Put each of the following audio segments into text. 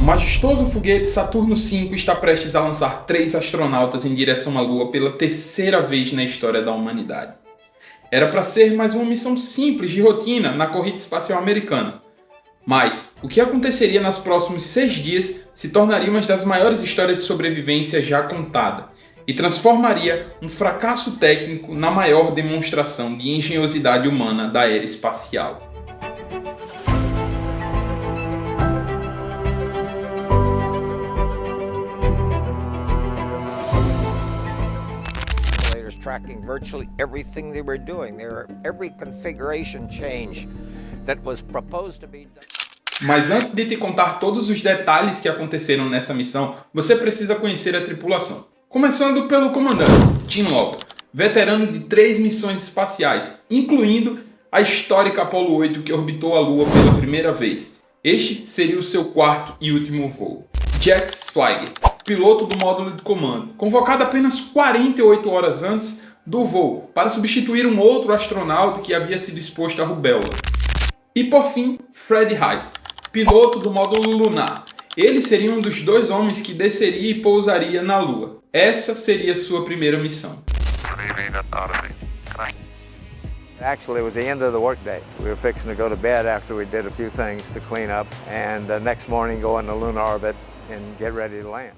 majestoso foguete Saturno V está prestes a lançar 3 astronautas em direção à Lua pela terceira vez na história da humanidade. Era para ser mais uma missão simples de rotina na corrida espacial americana. Mas o que aconteceria nos próximos 6 dias se tornaria uma das maiores histórias de sobrevivência já contada e transformaria um fracasso técnico na maior demonstração de engenhosidade humana da era espacial. Tracking virtually everything they were doing. Every configuration change that was proposed to be done. Mas antes de te contar todos os detalhes que aconteceram nessa missão, você precisa conhecer a tripulação. Começando pelo comandante, Tim Lovell, veterano de 3 missões espaciais, incluindo a histórica Apollo 8 que orbitou a Lua pela primeira vez. Este seria o seu 4º e último voo. Jack Swigert, piloto do módulo de comando, convocado apenas 48 horas antes do voo para substituir um outro astronauta que havia sido exposto à rubéola. E por fim, Fred Haise, piloto do módulo lunar. Ele seria um dos 2 homens que desceria e pousaria na Lua. Essa seria sua primeira missão. Actually, it was the end of the workday. We were fixing to go to bed after we did a few things to clean up, and the next morning go into lunar orbit and get ready to land.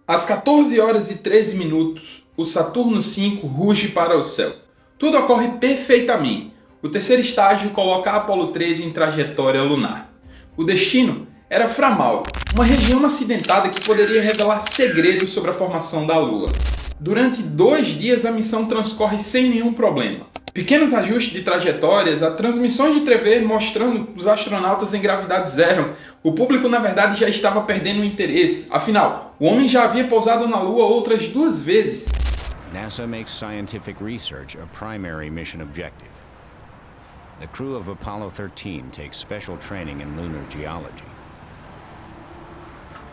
Às 14 horas e 13 minutos, o Saturno V ruge para o céu. Tudo ocorre perfeitamente. O terceiro estágio coloca a Apollo 13 em trajetória lunar. O destino era Framauro, uma região acidentada que poderia revelar segredos sobre a formação da Lua. Durante 2 dias a missão transcorre sem nenhum problema. Pequenos ajustes de trajetórias, a transmissões de TV mostrando os astronautas em gravidade zero. O público, na verdade, já estava perdendo o interesse. Afinal, o homem já havia pousado na Lua outras 2 vezes. NASA makes scientific research a primary mission objective. The crew of Apollo 13 takes special training in lunar geology.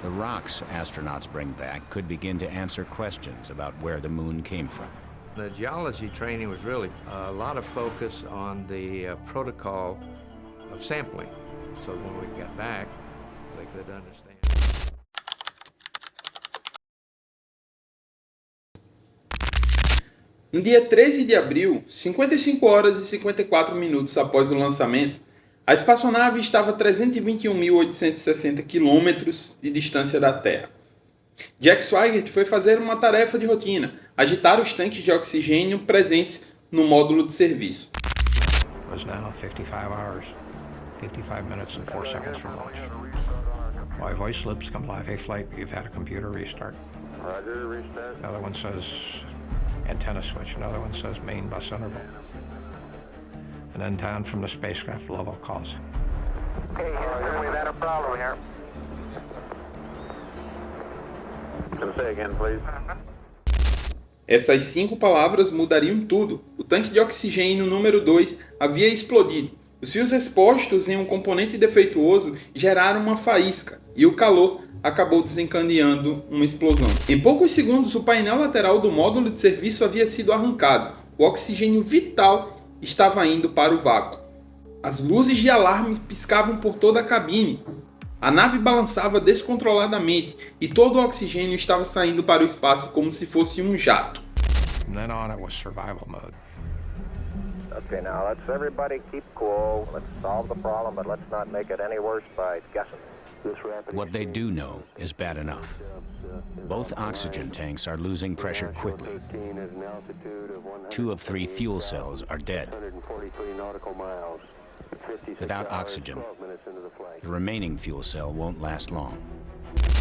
The rocks astronauts bring back could begin to answer questions about where the moon came from. The geology training was really a lot of focus on the protocol of sampling, so when we got back, they could understand. No dia 13 de abril, 55 horas e 54 minutos após o lançamento, a espaçonave estava a 321.860 km de distância da Terra. Jack Swigert foi fazer uma tarefa de rotina, agitar os tanques de oxigênio presentes no módulo de serviço. It was now 55 hours, 55 minutes and 4 seconds from launch. My voice slips come live. Hey flight, you've had a computer restart. Roger, restart. Another one says antenna switch. Another one says main bus interval. And then down from the spacecraft Lovell calls. Hey, Houston, we've had a problem here. Can I say again, please? Essas 5 palavras mudariam tudo. O tanque de oxigênio número 2 havia explodido. Os fios expostos em um componente defeituoso geraram uma faísca e o calor acabou desencadeando uma explosão. Em poucos segundos, o painel lateral do módulo de serviço havia sido arrancado. O oxigênio vital estava indo para o vácuo. As luzes de alarme piscavam por toda a cabine. A nave balançava descontroladamente e todo o oxigênio estava saindo para o espaço como se fosse um jato. From then on, it was survival mode. Okay, now let's everybody keep cool. Let's solve the problem, but let's not make it any worse by guessing. What they do know is bad enough. Both oxygen tanks are losing pressure quickly. 2 of 3 fuel cells are dead. Without oxygen, the remaining fuel cell won't last long.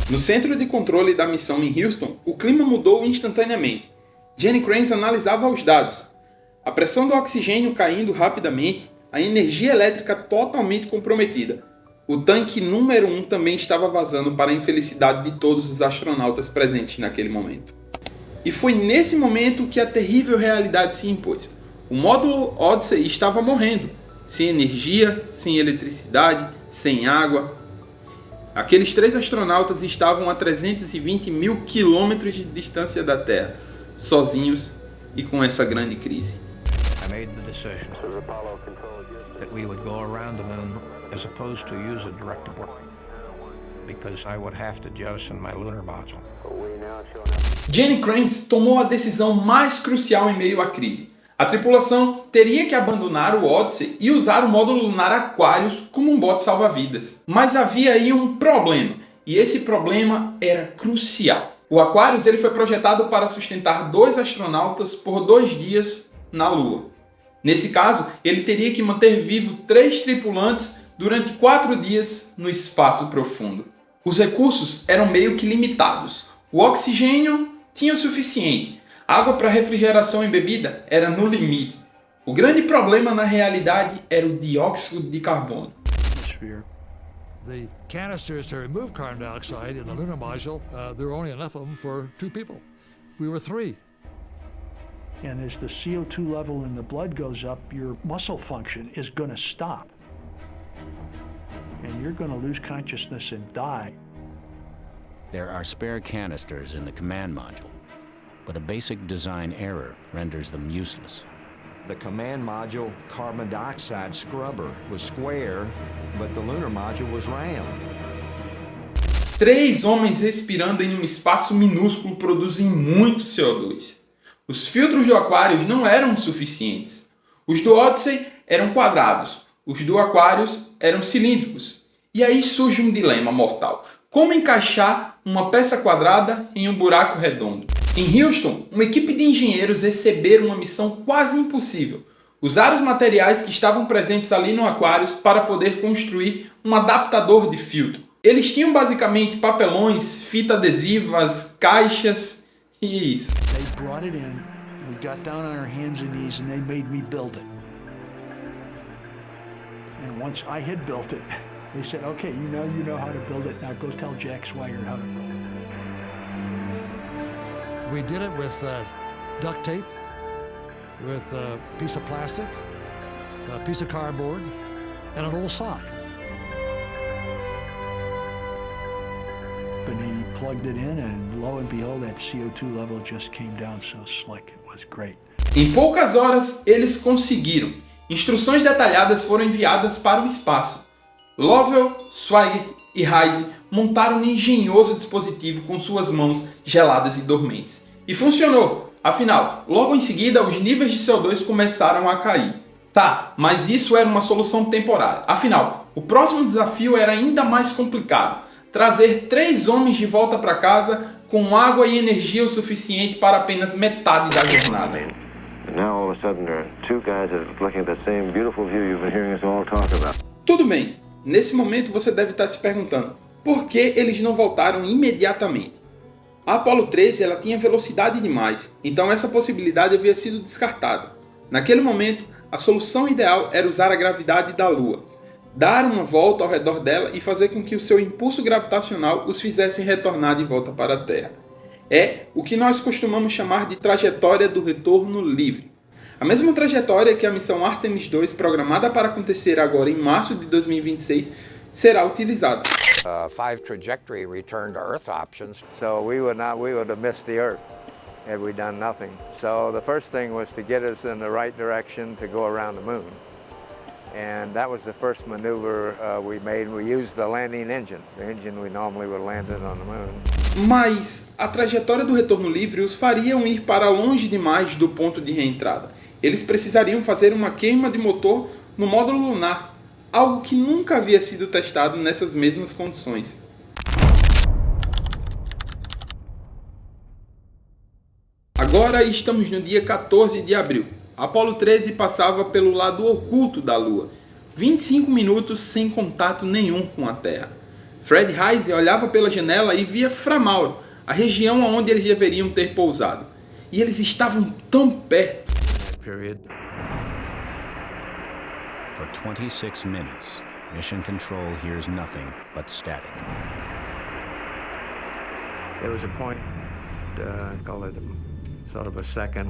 No centro de controle da missão em Houston, o clima mudou instantaneamente. Jenny Kranz analisava os dados. A pressão do oxigênio caindo rapidamente, a energia elétrica totalmente comprometida. O tanque número 1 também estava vazando para a infelicidade de todos os astronautas presentes naquele momento. E foi nesse momento que a terrível realidade se impôs. O módulo Odyssey estava morrendo, sem energia, sem eletricidade, sem água. Aqueles 3 astronautas estavam a 320.000 quilômetros de distância da Terra, sozinhos e com essa grande crise. I made the decision that we would go around the moon as opposed to use a direct abort. because I would have to jettison my lunar module. Gene Kranz tomou a decisão mais crucial em meio à crise. A tripulação teria que abandonar o Odyssey e usar o módulo lunar Aquarius como um bote salva-vidas. Mas havia aí um problema, e esse problema era crucial. O Aquarius ele foi projetado para sustentar 2 astronautas por 2 dias na Lua. Nesse caso, ele teria que manter vivo 3 tripulantes durante 4 dias no espaço profundo. Os recursos eram meio que limitados. O oxigênio tinha o suficiente. A água para refrigeração e bebida era no limite. O grande problema na realidade era o dióxido de carbono. The canisters to remove carbon dioxide in the lunar module, there were only enough of them for 2 people. We were 3. And as the CO2 level in the blood goes up, your muscle function is going to stop. And you're going to lose consciousness and die. There are spare canisters in the command module, but a basic design error renders them useless. The command module carbon dioxide scrubber was square, but the lunar module was round. 3 homens respirando em um espaço minúsculo produzem muito CO2. Os filtros do Aquarius não eram suficientes. Os do Odyssey eram quadrados, os do Aquarius eram cilíndricos. E aí surge um dilema mortal. Como encaixar uma peça quadrada em um buraco redondo? Em Houston, uma equipe de engenheiros receberam uma missão quase impossível. Usar os materiais que estavam presentes ali no Aquarius para poder construir um adaptador de filtro. Eles tinham basicamente papelões, fita adesivas, caixas e isso. They brought it in, we got down on our hands and knees and they made me build it. And once I had built it, they said, okay, you know how to build it, now go tell Jack Swigert how to build it. We did it with duct tape, with a piece of plastic, a piece of cardboard, and an old sock. And he plugged it in, and lo and behold, that CO2 level just came down so slick. It was great. Em poucas horas, eles conseguiram. Instruções detalhadas foram enviadas para o espaço. Lovell, Swigert e Heise montaram um engenhoso dispositivo com suas mãos geladas e dormentes. E funcionou! Afinal, logo em seguida, os níveis de CO2 começaram a cair. Tá, mas isso era uma solução temporária. Afinal, o próximo desafio era ainda mais complicado. Trazer 3 homens de volta para casa com água e energia o suficiente para apenas metade da jornada. Tudo bem, nesse momento você deve estar se perguntando por que eles não voltaram imediatamente. A Apollo 13 ela tinha velocidade demais, então essa possibilidade havia sido descartada. Naquele momento, a solução ideal era usar a gravidade da Lua, dar uma volta ao redor dela e fazer com que o seu impulso gravitacional os fizesse retornar de volta para a Terra. É o que nós costumamos chamar de trajetória do retorno livre. A mesma trajetória que a missão Artemis 2, programada para acontecer agora em março de 2026, será utilizada. 5 trajectory return to Earth options. So we would have missed the Earth had we done nothing. So the first thing was to get us in the right direction to go around the moon. And that was the first maneuver we made. We used the landing engine, the engine we normally would have landed on the moon. Mas a trajetória do retorno livre os fariam ir para longe demais do ponto de reentrada. Eles precisariam fazer uma queima de motor no módulo lunar, algo que nunca havia sido testado nessas mesmas condições. Agora estamos no dia 14 de abril. Apollo 13 passava pelo lado oculto da Lua, 25 minutos sem contato nenhum com a Terra. Fred Heise olhava pela janela e via Framauro, a região onde eles deveriam ter pousado. E eles estavam tão perto. For 26 minutes, Mission Control hears nothing but static. There was a point, call it sort of a second.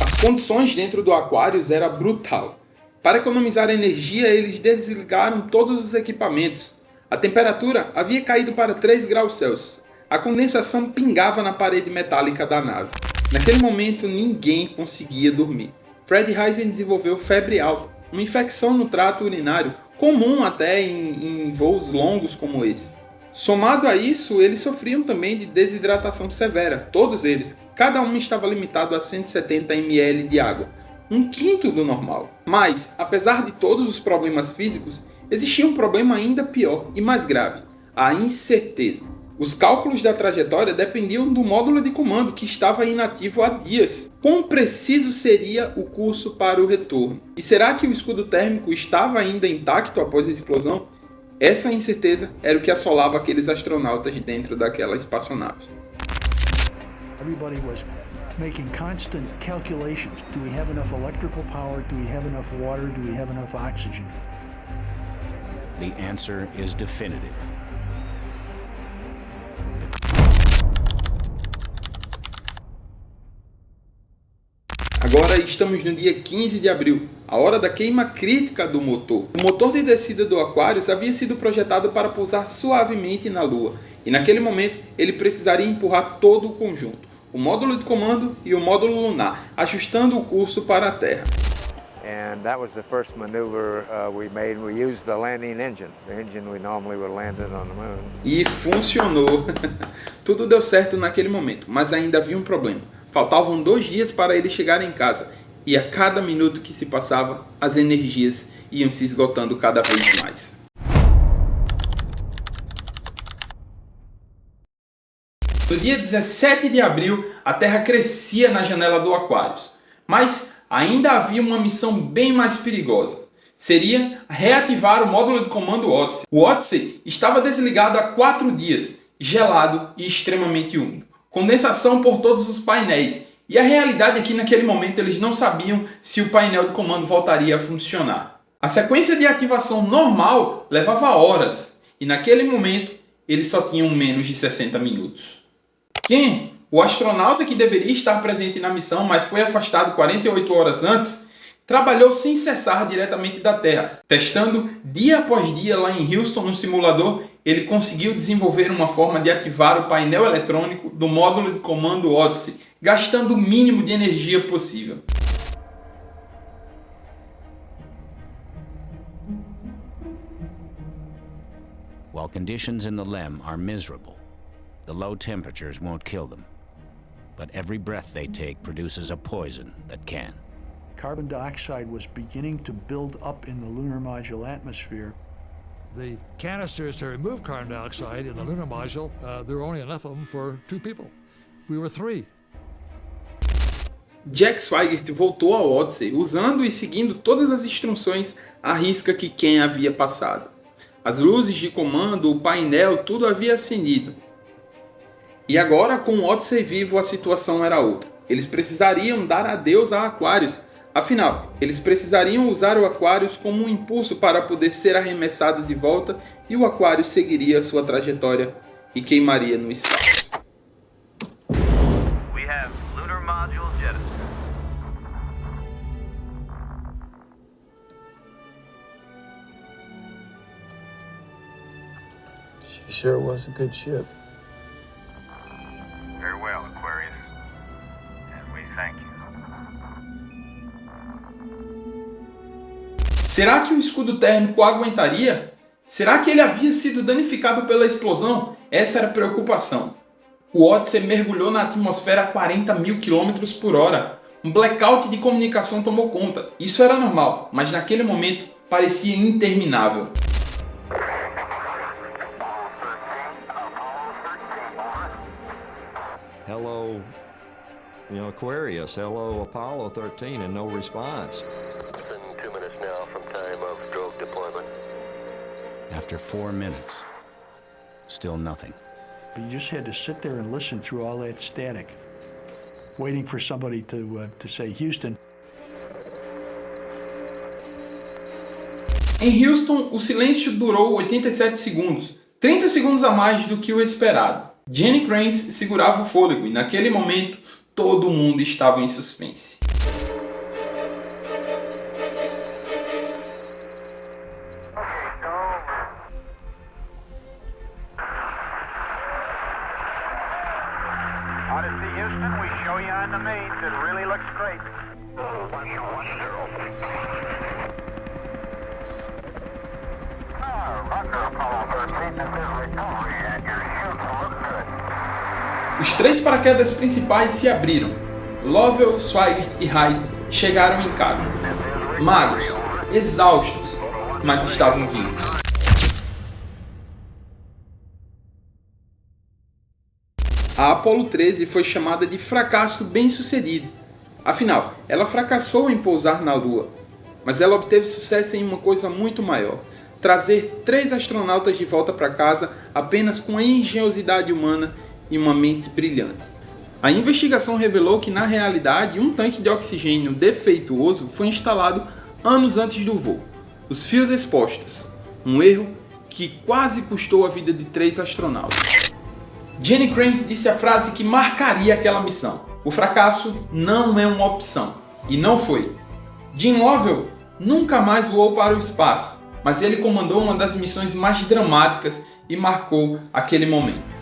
As condições dentro do Aquarius era brutal. Para economizar energia, eles desligaram todos os equipamentos. A temperatura havia caído para 3 graus Celsius. A condensação pingava na parede metálica da nave. Naquele momento, ninguém conseguia dormir. Fred Heise desenvolveu febre alta, uma infecção no trato urinário, comum até em voos longos como esse. Somado a isso, eles sofriam também de desidratação severa, todos eles. Cada um estava limitado a 170 ml de água, um quinto do normal. Mas, apesar de todos os problemas físicos, existia um problema ainda pior e mais grave: a incerteza. Os cálculos da trajetória dependiam do módulo de comando, que estava inativo há dias. Quão preciso seria o curso para o retorno? E será que o escudo térmico estava ainda intacto após a explosão? Essa incerteza era o que assolava aqueles astronautas dentro daquela espaçonave. Everybody was making constant calculations. Do we have enough electrical power? Do we have enough water? Do we have enough oxygen? The answer is definitive. Agora estamos no dia 15 de abril, a hora da queima crítica do motor. O motor de descida do Aquarius havia sido projetado para pousar suavemente na Lua, e naquele momento ele precisaria empurrar todo o conjunto, o módulo de comando e o módulo lunar, ajustando o curso para a Terra. And that was the first maneuver we made. We used the landing engine, the engine we normally would land it on the moon. E funcionou. Tudo deu certo naquele momento, mas ainda havia um problema. Faltavam 2 dias para ele chegar em casa, e a cada minuto que se passava, as energias iam se esgotando cada vez mais. No dia 17 de abril, a Terra crescia na janela do Aquarius, mas ainda havia uma missão bem mais perigosa. Seria reativar o módulo de comando Odyssey. O Odyssey estava desligado há 4 dias, gelado e extremamente úmido. Condensação por todos os painéis. E a realidade é que naquele momento eles não sabiam se o painel de comando voltaria a funcionar. A sequência de ativação normal levava horas, e naquele momento eles só tinham menos de 60 minutos. Ken, o astronauta que deveria estar presente na missão, mas foi afastado 48 horas antes, trabalhou sem cessar diretamente da Terra. Testando dia após dia lá em Houston no simulador, ele conseguiu desenvolver uma forma de ativar o painel eletrônico do módulo de comando Odyssey, gastando o mínimo de energia possível. While conditions in the LEM are miserable, the low temperatures won't kill them. But every breath they take produces a poison that can. Carbon dioxide was beginning to build up in the lunar module atmosphere. The canisters to remove carbon dioxide in the lunar module, there were only enough of them for 2 people. We were 3. Jack Swigert voltou ao Odyssey usando e seguindo todas as instruções à risca que Ken havia passado. As luzes de comando, o painel, tudo havia acendido. E agora, com o Odyssey vivo, a situação era outra. Eles precisariam dar adeus a Aquarius. Afinal, eles precisariam usar o Aquarius como um impulso para poder ser arremessado de volta, e o Aquarius seguiria sua trajetória e queimaria no espaço. We have lunar module jettisoned. She sure was a good ship. Very well, Aquarius. And we thank you. Será que o escudo térmico aguentaria? Será que ele havia sido danificado pela explosão? Essa era a preocupação. O Odyssey mergulhou na atmosfera a 40 mil km por hora. Um blackout de comunicação tomou conta. Isso era normal, mas naquele momento parecia interminável. Hello, Aquarius. Hello, Apollo 13, and no response. 2 minutes now from time of drogue deployment. After 4 minutes, still nothing. But you just had to sit there and listen through all that static, waiting for somebody to say, Houston. Em Houston, o silêncio durou 87 segundos, 30 segundos a mais do que o esperado. Jenny Kranz segurava o fôlego e naquele momento todo mundo estava em suspense. Odyssey Houston, we show you on the mains. It really looks great. 1-0. Os 3 paraquedas principais se abriram. Lovell, Swigert e Heise chegaram em casa, magros, exaustos, mas estavam vivos. A Apollo 13 foi chamada de fracasso bem-sucedido. Afinal, ela fracassou em pousar na Lua, mas ela obteve sucesso em uma coisa muito maior: trazer 3 astronautas de volta para casa apenas com a engenhosidade humana e uma mente brilhante. A investigação revelou que, na realidade, um tanque de oxigênio defeituoso foi instalado anos antes do voo. Os fios expostos, um erro que quase custou a vida de 3 astronautas. Jenny Kranz disse a frase que marcaria aquela missão: o fracasso não é uma opção. E não foi. Jim Lovell nunca mais voou para o espaço, mas ele comandou uma das missões mais dramáticas e marcou aquele momento.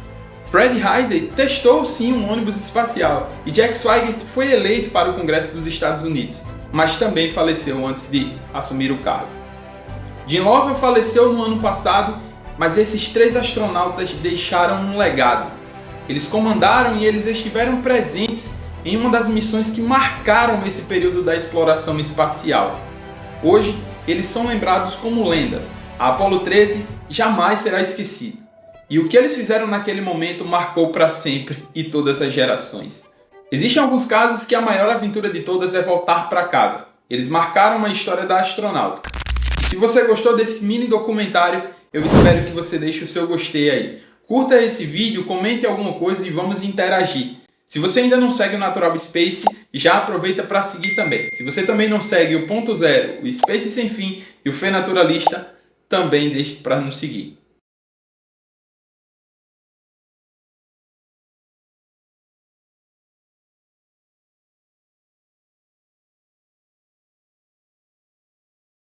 Fred Heise testou sim um ônibus espacial e Jack Swigert foi eleito para o Congresso dos Estados Unidos, mas também faleceu antes de assumir o cargo. Jim Lovell faleceu no ano passado, mas esses 3 astronautas deixaram um legado. Eles comandaram e eles estiveram presentes em uma das missões que marcaram esse período da exploração espacial. Hoje, eles são lembrados como lendas. A Apollo 13 jamais será esquecida. E o que eles fizeram naquele momento marcou para sempre e todas as gerações. Existem alguns casos que a maior aventura de todas é voltar para casa. Eles marcaram a história da astronauta. E se você gostou desse mini documentário, eu espero que você deixe o seu gostei aí. Curta esse vídeo, comente alguma coisa e vamos interagir. Se você ainda não segue o Natural Space, já aproveita para seguir também. Se você também não segue o Ponto Zero, o Space Sem Fim e o Fê Naturalista, também deixe para nos seguir.